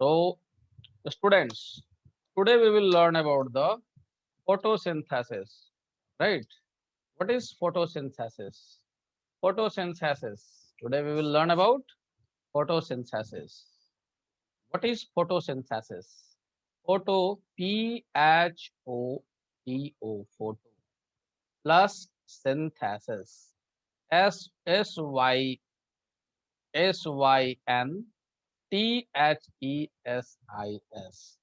So, students, today we will learn about the photosynthesis, right? What is photosynthesis? Photosynthesis. Today we will learn about photosynthesis. What is photosynthesis? Photo, P-H-O-T-O, photo, plus synthesis, S-Y-N-T-H-E-S-I-S,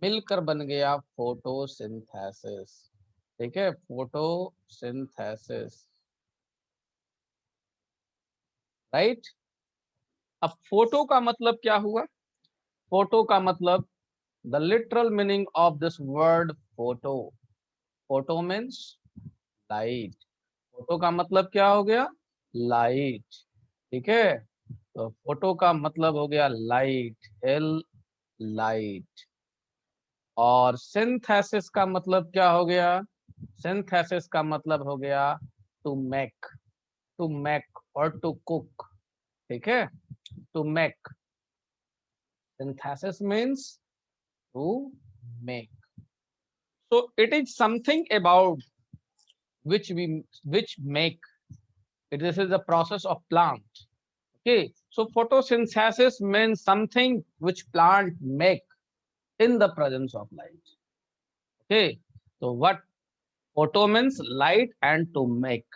मिलकर बन गया photosynthesis. ठीक है, photosynthesis, right. अब photo का मतलब क्या हुआ? फोटो का मतलब, the literal meaning of this word photo, photo means light. Photo का मतलब क्या हो गया? लाइट। ठीक है, तो फोटो का मतलब हो गया लाइट, एल, लाइट। और सिंथेसिस का मतलब क्या हो गया? सिंथेसिस का मतलब हो गया टू मेक, टू मेक और टू कुक। ठीक है, to make, synthesis means to make. So it is something about which make it. This is the process of plant. Okay, so photosynthesis means something which plant make in the presence of light. Okay, so what photo means? Light, and to make,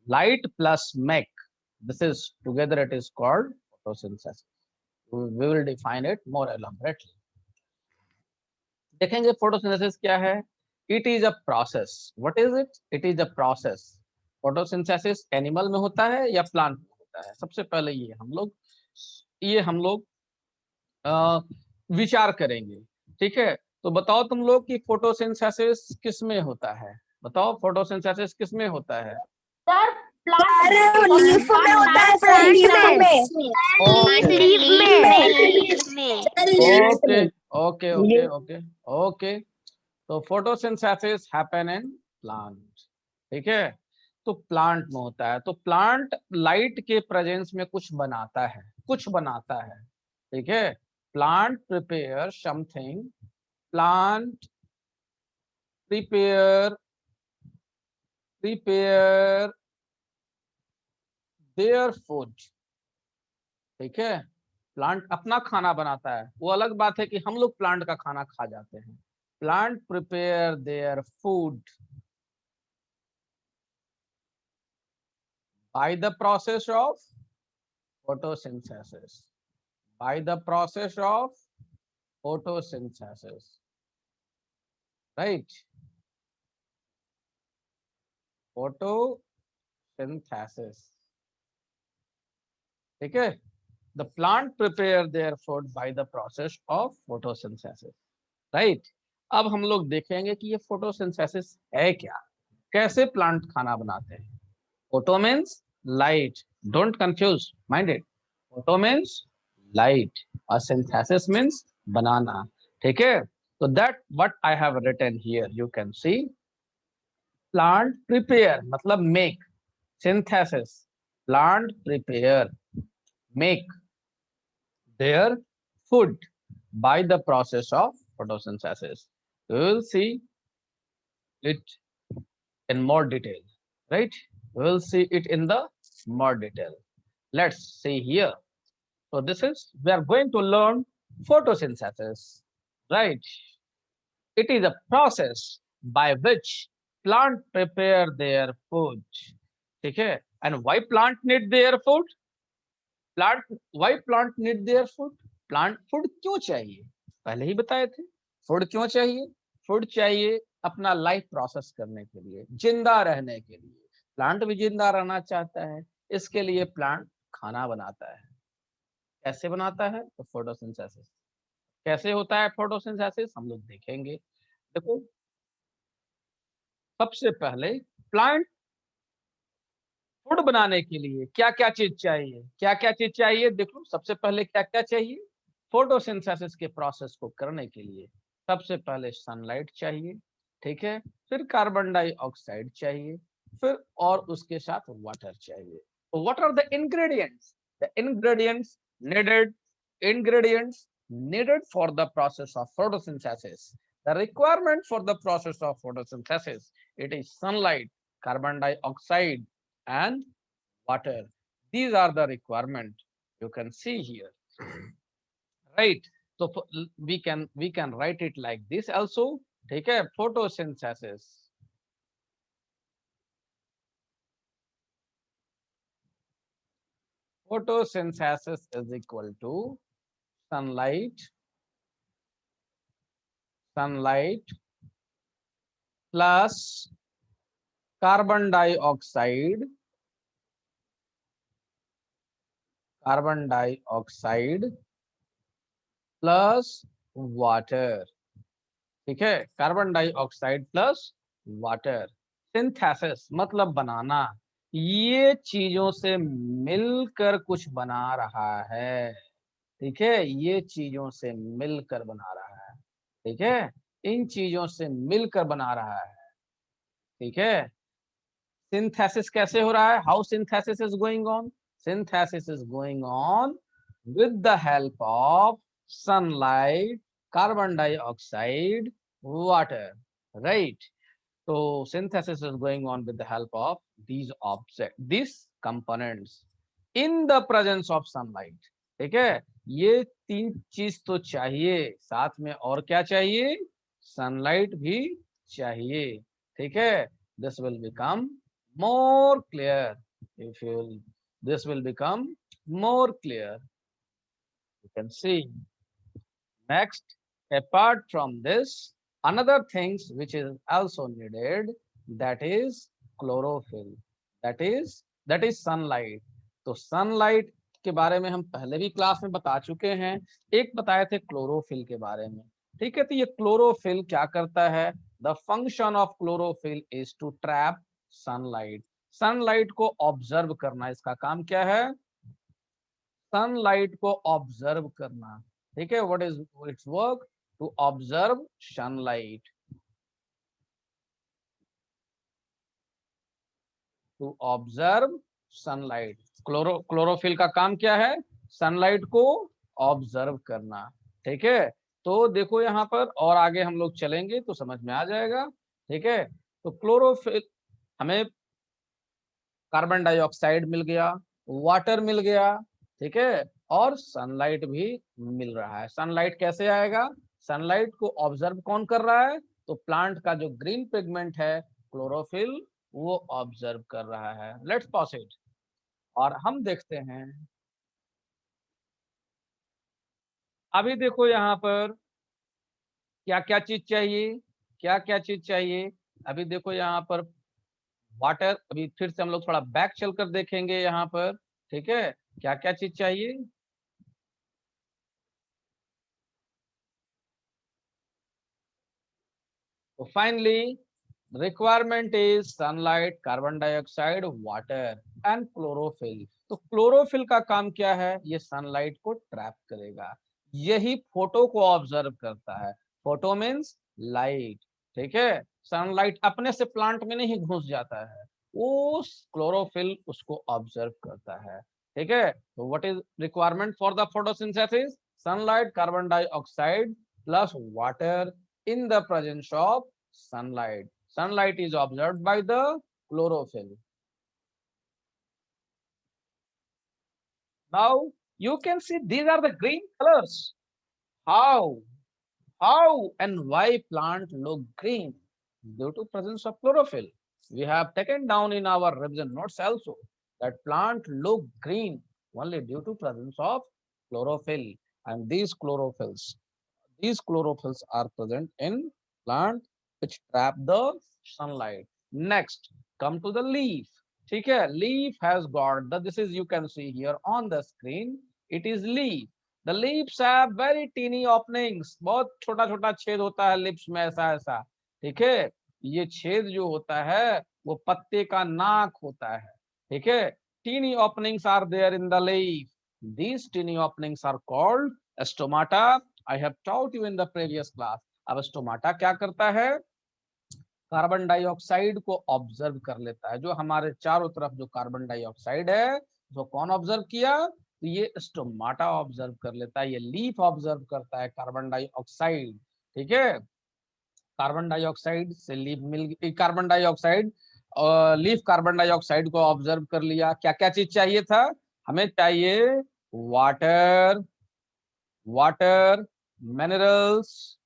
light plus make, this is together, it is called photosynthesis. We will define it more elaborately. देखेंगे photosynthesis क्या है। It is a process. What is it? It is a process. Photosynthesis animal में होता है या plant में होता है? सबसे पहले ये हम लोग विचार करेंगे। ठीक है, तो बताओ तुम लोग कि फोटोसिंथेसिस किस में होता है? बताओ, फोटोसिंथेसिस किस में होता है? सर लीफ में होता है सर, लीफ में। Okay okay okay okay okay, तो फोटोसिंथेसिस हैपन इन प्लांट। ठीक है, तो प्लांट में होता है। तो प्लांट लाइट के प्रेजेंस में कुछ बनाता है, कुछ बनाता है। ठीक है, plant prepare something, plant prepare prepare their food. ठीक है, प्लांट अपना खाना बनाता है। वो अलग बात है कि हम लोग प्लांट का खाना खा जाते हैं। Plant prepare their food by the process of photosynthesis, by the process of photosynthesis, right? Photosynthesis, ठीक है, the plant prepare their food by the process of photosynthesis, right? अब हम लोग देखेंगे कि ये photosynthesis है क्या, कैसे प्लांट खाना बनाते हैं। Photo means light, don't confuse, mind it. Photo means light और synthesis means banana. ठीक है, so that what I have written here, you can see, plant prepare मतलब make, synthesis, plant prepare, make their food by the process of photosynthesis. We will see it in more detail, right? We will see it in the more detail. Let's see here. So this is, we are going to learn photosynthesis, right? It is a process by which plant prepare their food. ठीक है, and why plant need their food? Plant, why plant need their food? Plant food क्यों चाहिए? पहले ही बताए थे, food क्यों चाहिए? Food चाहिए अपना लाइफ प्रोसेस करने के लिए, जिंदा रहने के लिए। प्लांट भी जिंदा रहना चाहता है, इसके लिए प्लांट खाना बनाता है। कैसे बनाता है? तो फोटोसिंथेसिस। कैसे होता है फोटोसिंथेसिस, हम लोग देखेंगे। देखो, सबसे पहले प्लांट फूड बनाने के लिए क्या क्या चीज चाहिए, क्या क्या चीज चाहिए? देखो, सबसे पहले क्या क्या चाहिए फोटोसिंथेसिस के प्रोसेस को करने के लिए? सबसे पहले सनलाइट चाहिए, ठीक है, फिर कार्बन डाइऑक्साइड चाहिए, फिर और उसके साथ वाटर चाहिए। तो what are the ingredients? The ingredients needed, ingredients needed for the process of photosynthesis. The requirement for the process of photosynthesis, it is sunlight, carbon dioxide, and water. These are the requirement you can see here, right? So we can write it like this also. ठीक है, photosynthesis. Photosynthesis is equal to sunlight plus carbon dioxide plus water. ठीक है, carbon dioxide plus water. Synthesis मतलब बनाना, ये चीजों से मिलकर कुछ बना रहा है. ठीक है, ये चीजों से मिलकर बना रहा है. ठीक है, इन चीजों से मिलकर बना रहा है. ठीक है, सिंथेसिस कैसे हो रहा है? How synthesis is going on? Synthesis is going on with the help of sunlight, carbon dioxide, water, right? So synthesis is going on with the help of these components in the presence of sunlight. ठीक है, ये तीन चीज तो चाहिए, साथ में और क्या चाहिए? सनलाइट भी चाहिए. ठीक है, this will become more clear. if you this will become more clear. You can see. Next, apart from this, another things which is also needed, that is chlorophyll. That is sunlight. तो sunlight के बारे में हम पहले भी class में बता चुके हैं. एक बताए थे क्लोरोफिल के बारे में. ठीक है, तो ये क्लोरोफिल क्या करता है? The function of chlorophyll is to trap sunlight. Sunlight को ऑब्जर्व करना, इसका काम क्या है? सनलाइट को ऑब्जर्व करना. ठीक है, what is its work? To observe sunlight. To observe sunlight. Chlorophyll का काम क्या है? सनलाइट को ऑब्जर्व करना. ठीक है, तो देखो यहाँ पर, और आगे हम लोग चलेंगे तो समझ में आ जाएगा. ठीक है, तो क्लोरोफिल, हमें कार्बन डाइऑक्साइड मिल गया, वाटर मिल गया. ठीक है, और सनलाइट भी मिल रहा है. सनलाइट कैसे आएगा? सनलाइट को ऑब्जर्व कौन कर रहा है? तो प्लांट का जो ग्रीन पिगमेंट है क्लोरोफिल, वो ऑब्जर्व कर रहा है. लेट्स पॉज इट और हम देखते हैं. अभी देखो यहाँ पर क्या क्या चीज चाहिए, क्या क्या चीज चाहिए. अभी देखो यहाँ पर वाटर. अभी फिर से हम लोग थोड़ा बैक चलकर देखेंगे यहाँ पर. ठीक है, क्या क्या चीज चाहिए? तो finally requirement is sunlight, carbon dioxide, water and chlorophyll. तो क्लोरोफिल का काम क्या है? ये सनलाइट को ट्रैप करेगा, यही फोटो को ऑब्जर्व करता है. Photo means light. ठीक है, सनलाइट अपने से प्लांट में नहीं घुस जाता है, वो क्लोरोफिल उसको ऑब्जर्व करता है. ठीक है, तो what is requirement for the photosynthesis? Sunlight, carbon dioxide plus water in the presence of sunlight. Sunlight is observed by the chlorophyll. Now you can see these are the green colors. How and why plant look green? Due to presence of chlorophyll. We have taken down in our revision notes also that plant look green only due to presence of chlorophyll. And these chlorophylls are present in plant which trap the sunlight. Next, come to the leaf. ठीक है, leaf has got the, this is you can see here on the screen, it is leaf. The leaves have very teeny openings. बहुत छोटा छोटा छेद होता है lips में, ऐसा ऐसा. ठीक है, ये छेद जो होता है वो पत्ते का नाक होता है. ठीक है, teeny openings are there in the leaf. These teeny openings are called stomata. I have taught you in the previous class. अब स्टोमाटा क्या करता है? कार्बन डाइऑक्साइड को ऑब्जर्व कर लेता है. जो हमारे चारों तरफ जो कार्बन डाइऑक्साइड है, जो कौन ऑब्जर्व किया? तो ये स्टोमाटा ऑब्जर्व कर लेता है, ये लीफ ऑब्जर्व करता है कार्बन डाइऑक्साइड। ठीक है, कार्बन डाइऑक्साइड से leaf carbon dioxide leaf carbon dioxide को ऑब्जर्व कर लिया। क्या क्या चीज चाहिए था, हमें चाहिए water, water, minerals,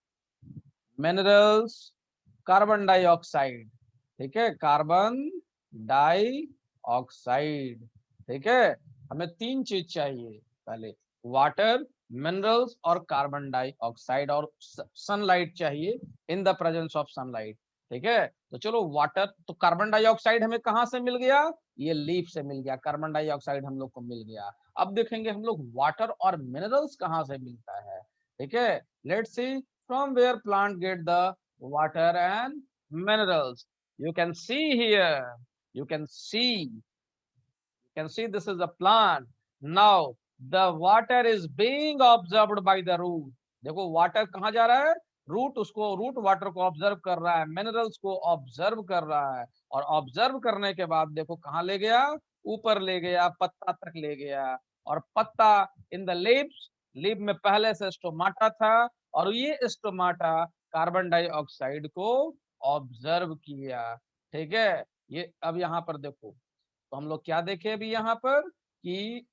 minerals, carbon dioxide. ठीक है, कार्बन डाइऑक्साइड। ठीक है, हमें तीन चीज चाहिए, पहले वाटर, मिनरल्स और कार्बन डाइऑक्साइड, और सनलाइट चाहिए, in the presence of sunlight. ठीक है, तो चलो वाटर, तो कार्बन डाइऑक्साइड हमें कहां से मिल गया, ये लीफ से मिल गया, कार्बन डाइऑक्साइड हम लोग को मिल गया। अब देखेंगे हम लोग वाटर और मिनरल्स कहां से मिलता है। ठीक है, let's see from where plant get the water and minerals. You can see here, you can see this is a plant. Now the water is being observed by the root. देखो water कहाँ जा रहा है, root, उसको root water को observe कर रहा है, मिनरल्स को ऑब्जर्व कर रहा है, और ऑब्जर्व करने के बाद देखो कहाँ ले गया, ऊपर ले गया, पत्ता तक ले गया, और पत्ता इन द लीव्स, लीव में पहले से स्टोमाटा था, और ये स्टोमाटा कार्बन डाइऑक्साइड को ऑब्जर्व किया। ठीक है, ये अब यहाँ पर देखो, तो हम लोग क्या देखे अभी यहाँ पर कि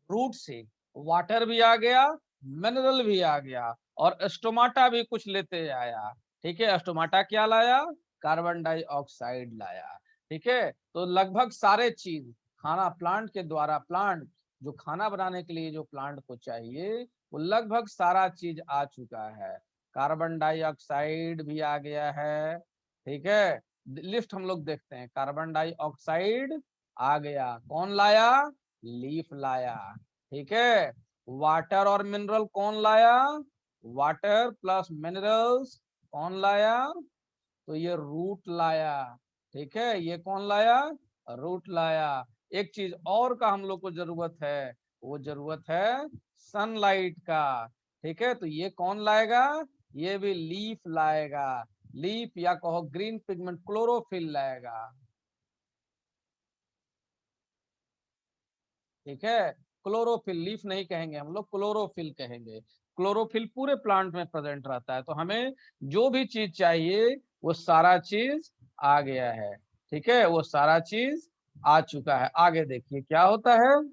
रूट से वाटर भी आ गया, मिनरल भी आ गया, और स्टोमाटा भी कुछ लेते आया। ठीक है, स्टोमाटा क्या लाया, कार्बन डाइऑक्साइड लाया। ठीक है, तो लगभग सारे चीज खाना प्लांट के द्वारा, प्लांट जो खाना बनाने के लिए जो प्लांट को चाहिए, वो लगभग सारा चीज आ चुका है। कार्बन डाइऑक्साइड भी आ गया है। ठीक है, लिस्ट हम लोग देखते हैं, कार्बन डाइऑक्साइड आ गया, कौन लाया, लीफ लाया। ठीक है, वाटर और मिनरल कौन लाया, वाटर प्लस मिनरल्स कौन लाया, तो ये रूट लाया। ठीक है, ये कौन लाया, रूट लाया। एक चीज और का हम लोग को जरूरत है, वो जरूरत है सनलाइट का। ठीक है, तो ये कौन लाएगा, ये भी लीफ लाएगा, लीफ या कहो ग्रीन पिगमेंट क्लोरोफिल लाएगा। ठीक है, क्लोरोफिल, लीफ नहीं कहेंगे हम लोग, क्लोरोफिल कहेंगे। क्लोरोफिल पूरे प्लांट में प्रेजेंट रहता है, तो हमें जो भी चीज चाहिए वो सारा चीज आ गया है। ठीक है, वो सारा चीज आ चुका है। आगे देखिए क्या होता है,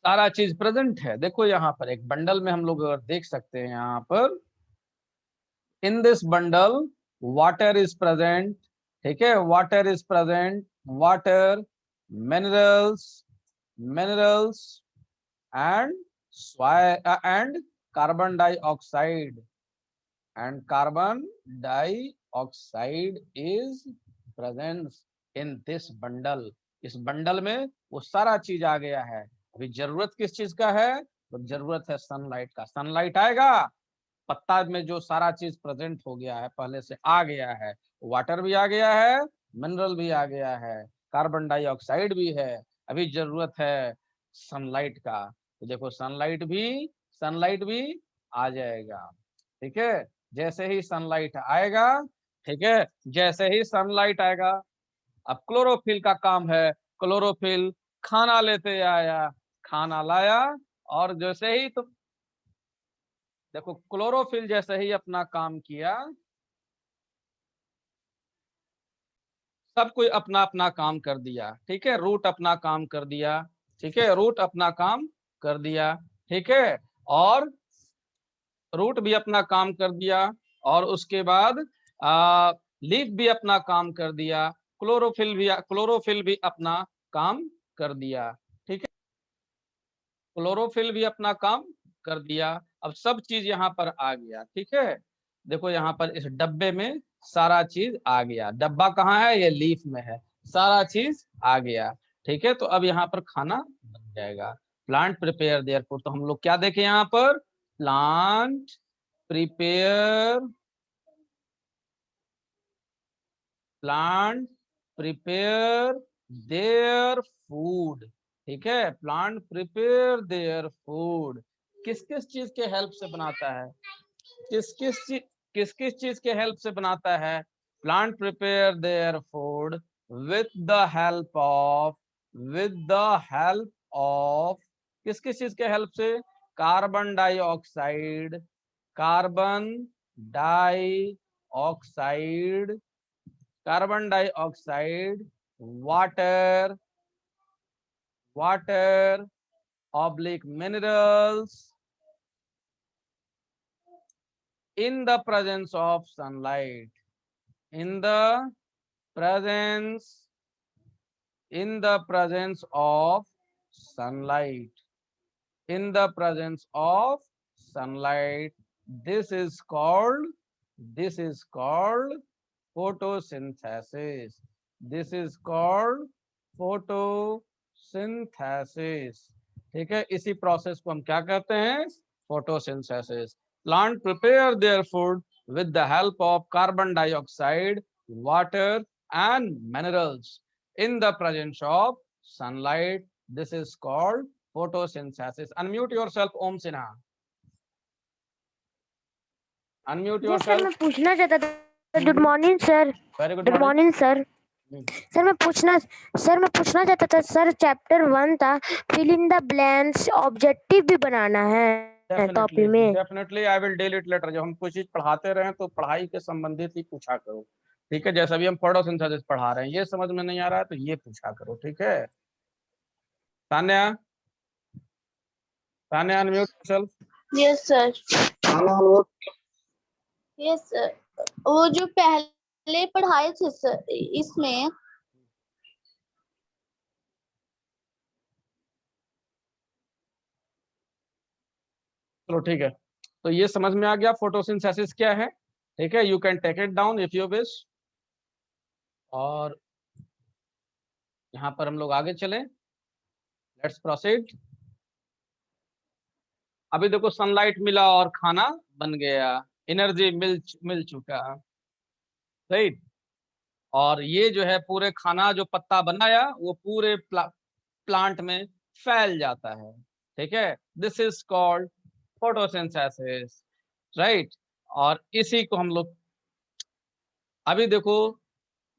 सारा चीज प्रेजेंट है। देखो यहाँ पर एक बंडल में हम लोग अगर देख सकते हैं, यहाँ पर in this bundle water is present. ठीक है, water is present, water, minerals, minerals and soil and carbon dioxide, and carbon dioxide is present in this bundle। इस बंडल में वो सारा चीज आ गया है। अभी जरूरत किस चीज का है, तो जरूरत है सनलाइट का। सनलाइट आएगा, पत्ता में जो सारा चीज प्रेजेंट हो गया है, पहले से आ गया है, वाटर भी आ गया है, मिनरल भी आ गया है, कार्बन डाइऑक्साइड भी है, अभी जरूरत है सनलाइट का। तो देखो सनलाइट भी आ जाएगा। ठीक है, जैसे ही सनलाइट आएगा, ठीक है, जैसे ही सनलाइट आएगा, अब क्लोरोफिल का काम है, क्लोरोफिल खाना लेते आया, खाना लाया, और जैसे ही तो देखो क्लोरोफिल जैसे ही अपना काम किया, सब कोई अपना अपना काम कर दिया। ठीक है, रूट अपना काम कर दिया। ठीक है, रूट अपना काम कर दिया। ठीक है, और रूट भी अपना काम कर दिया, और उसके बाद लीफ भी अपना काम कर दिया, क्लोरोफिल भी अपना काम कर दिया। ठीक है, क्लोरोफिल भी अपना काम कर दिया। अब सब चीज यहाँ पर आ गया। ठीक है, देखो यहाँ पर इस डब्बे में सारा चीज आ गया। डब्बा कहाँ है, ये लीफ में है, सारा चीज आ गया। ठीक है, तो अब यहाँ पर खाना बन जाएगा। प्लांट प्रिपेयर देयर फूड, तो हम लोग क्या देखें यहाँ पर, plant prepare, plant prepare their food. ठीक है, प्लांट प्रिपेयर देयर फूड किस किस चीज के हेल्प से बनाता है, किस किस चीज के हेल्प से बनाता है, plant prepare their food with the help of किस किस चीज के हेल्प से? Carbon dioxide, carbon dioxide, carbon dioxide, water, water oblique minerals in the presence of sunlight, in the presence of sunlight, in the presence of sunlight. This is called photosynthesis. This is called photosynthesis. ठीक है, इसी process को हम क्या कहते हैं? photosynthesis. Plant prepare their food with the help of carbon dioxide, water and minerals in the presence of sunlight. This is called photosynthesis. Unmute yourself, Om Sinha. Unmute sir yourself. मैं पूछना चाहता था। Good morning sir. Very good good morning. Morning sir. Sir मैं पूछना चाहता था sir, chapter 1 था fill in the blanks, objective भी बनाना है कॉपी में। Definitely I will delete later. जब हम कुछ चीज पढ़ाते रहे तो पढ़ाई के संबंधित ही पूछा करो, ठीक है? जैसा भी हम फोटोसिंथेसिस पढ़ा रहे हैं, ये समझ में नहीं आ रहा है तो ये पूछा करो, ठीक है? Tanya, Tanya unmute yourself. Yes sir. Yes sir. वो जो पहले पढ़ाए थे सर इसमें, चलो ठीक है, तो ये समझ में आ गया फोटोसिंथेसिस क्या है, ठीक है? You can take it down if you wish. और यहाँ पर हम लोग आगे चले, लेट्स प्रोसीड। अभी देखो सनलाइट मिला और खाना बन गया, एनर्जी मिल चुका, राइट? और ये जो है पूरे खाना जो पत्ता बनाया वो पूरे प्लांट में फैल जाता है, ठीक है? This is called photosynthesis, right? और इसी को हम लोग अभी देखो,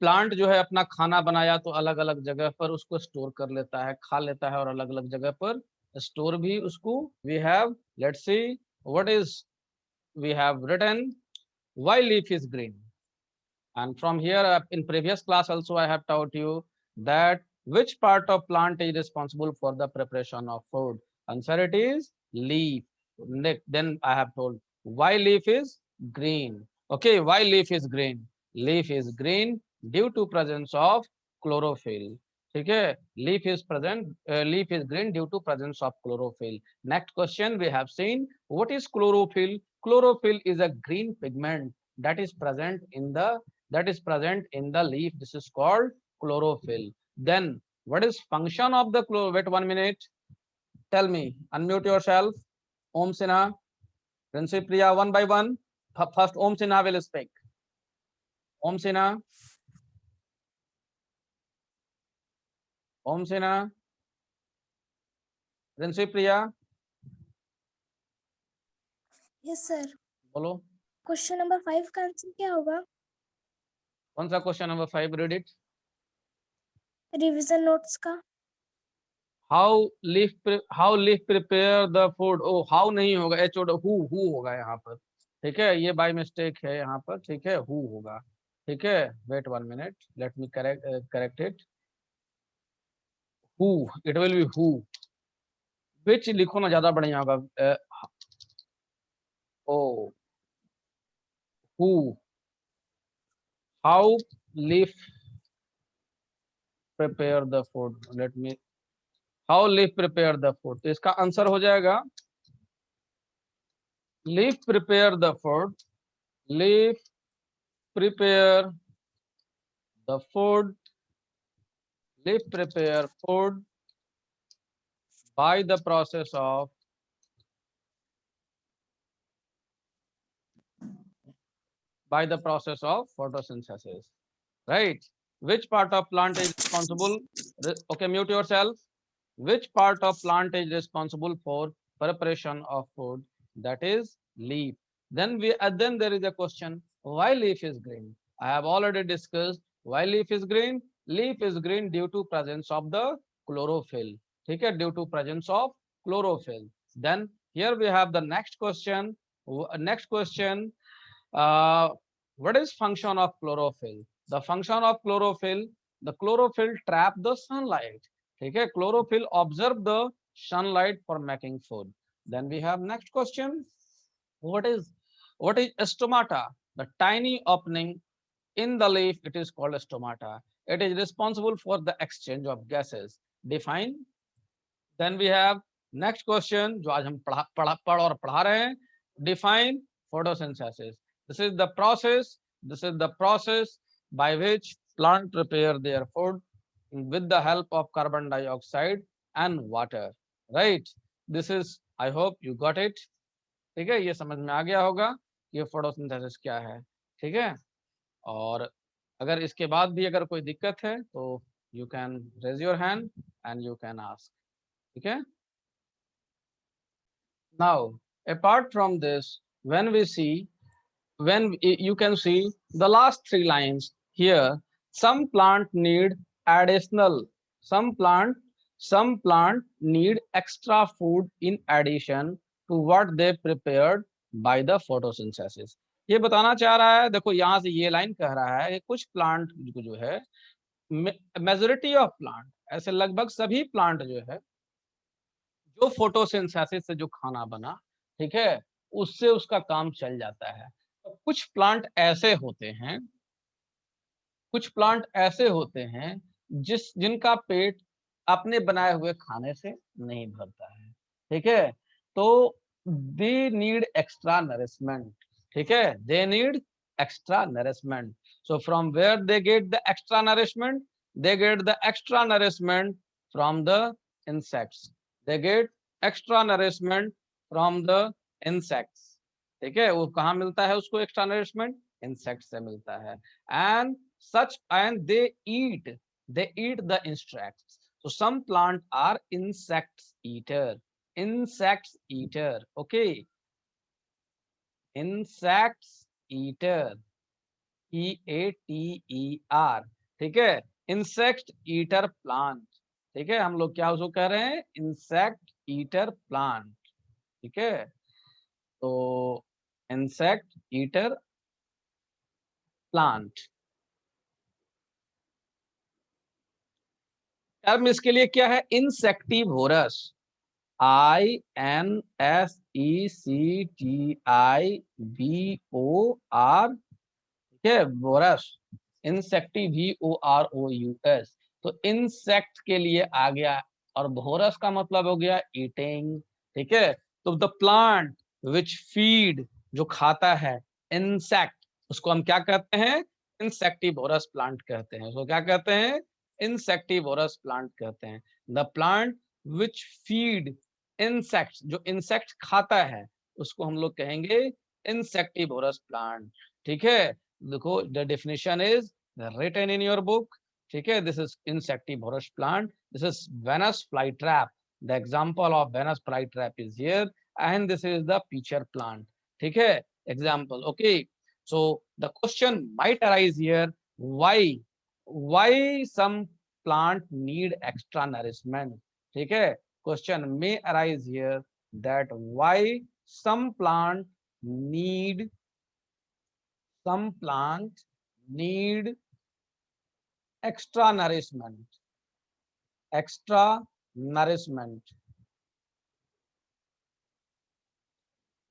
प्लांट जो है अपना खाना बनाया तो अलग अलग जगह पर उसको स्टोर कर लेता है, खा लेता है, और अलग अलग जगह पर स्टोर भी उसको। We have, let's see what is we have written, why leaf is green. And from here, in previous class also I have taught you that which part of plant is responsible for the preparation of food. Answer it is leaf. Then I have told why leaf is green. Okay, why leaf is green? Leaf is green due to presence of chlorophyll. ठीक है, leaf is green due to presence of chlorophyll. Next question we have seen, what is chlorophyll? Chlorophyll is a green pigment that is present in the leaf. This is called chlorophyll. Then what is function of the wait 1 minute, tell me, unmute yourself. Om Sinha, Princy Priya, one by one. First Om Sinha will speak. Om Sinha, Om Sinha, Princy Priya, yes sir. बोलो question number 5 का answer क्या होगा? कौन सा question number 5? Read it. Revision notes का। How leaf prepare the food. Oh how नहीं होगा, H O who होगा यहाँ पर, ठीक है? ये बाय मिस्टेक है यहाँ पर, ठीक है? हु होगा, ठीक है? Wait 1 minute, let me correct it. Who, it will be who. Which लिखो ना, ज्यादा बढ़िया होगा। Oh who, how leaf prepare the food, let me, how leaf prepare the food, तो इसका आंसर हो जाएगा leaf prepare the food, leaf prepare the food, leaf prepare food by the process of photosynthesis, right? Which part of plant is responsible? Okay, mute yourself. Which part of plant is responsible for preparation of food? That is leaf. Then there is a question, why leaf is green? I have already discussed why leaf is green. Leaf is green due to presence of the chlorophyll, ठीक है, due to presence of chlorophyll. Then here we have the next question. Next question, what is function of chlorophyll? The function of chlorophyll, the chlorophyll trap the sunlight, ठीक है, chlorophyll observe the sunlight for making food. Then we have next question, what is stomata? The tiny opening in the leaf, it is called stomata. It is responsible for the exchange of gases. Define. Then we have next question, जो आज हम पढ़ और पढ़ा रहे हैं, define photosynthesis. This is the process by which plant prepare their food with the help of carbon dioxide and water, right? This is, I hope you got it. ठीक है, ये समझ में आ गया होगा ये फोटोसिंथेसिस क्या है, ठीक है। और अगर इसके बाद भी अगर कोई दिक्कत है तो you can raise your hand and you can ask, ठीक है। Now, apart from this, when you can see the last three lines here, some plant need additional, some plant need extra food in addition to what they prepared by the photosynthesis. ये बताना चाह रहा है, देखो यहाँ से ये line कह रहा है कि कुछ प्लांट जो है, मेजोरिटी ऑफ प्लांट, ऐसे लगभग सभी प्लांट जो है, जो फोटोसिंथेसिस से जो खाना बना, ठीक है, उससे उसका काम चल जाता है। तो कुछ प्लांट ऐसे होते हैं जिनका पेट अपने बनाए हुए खाने से नहीं भरता है, ठीक है, तो दे नीड एक्स्ट्रा नरिशमेंट, ठीक है, they need extra nourishment. So from where they get the extra nourishment? They get the extra nourishment from the insects, they get extra nourishment from the insects, ठीक है, वो कहाँ मिलता है उसको एक्स्ट्रा नरिशमेंट? इंसेक्ट से मिलता है। and they eat the insects. So some plant are insect eater, okay, insects eater, EATER, ठीक है, इंसेक्ट ईटर प्लांट, ठीक है, हम लोग क्या उसको कह रहे हैं? इंसेक्ट ईटर प्लांट, ठीक है, तो इंसेक्ट ईटर प्लांट। टर्म इसके लिए क्या है? इंसेक्टिवोरस, INSECTIVOR, ठीक है, वोरस, INSECTIVOROUS, तो इंसेक्ट के लिए आ गया, और भोरस का मतलब हो गया ईटिंग, ठीक है। तो द प्लांट विच फीड, जो खाता है इंसेक्ट, उसको हम क्या कहते हैं? इंसेक्टिवोरस प्लांट कहते हैं। उसको क्या कहते हैं? इंसेक्टिवोरस प्लांट कहते हैं। The plant which feed insect, जो इंसेक्ट खाता है उसको हम लोग कहेंगे इंसेक्टिवोरस प्लांट, ठीक है। देखो, the definition is written in your book, ठीक है, this is insectivorous plant, this is Venus flytrap, the example of Venus flytrap is here, and this is the pitcher plant, ठीक है, example, okay। So the question might arise here, why some plant need extra nourishment, ठीक है, question may arise here that why some plant need extra nourishment,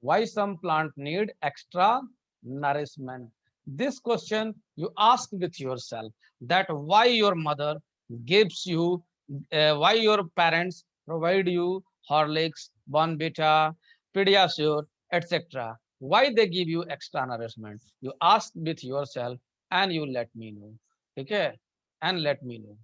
why some plant need extra nourishment? This question you ask with yourself, that why your mother gives you, why your parents provide you Horlicks, Bonvita, Pediasure, etc. Why they give you extra nourishment? You ask with yourself and you let me know, okay, and let me know.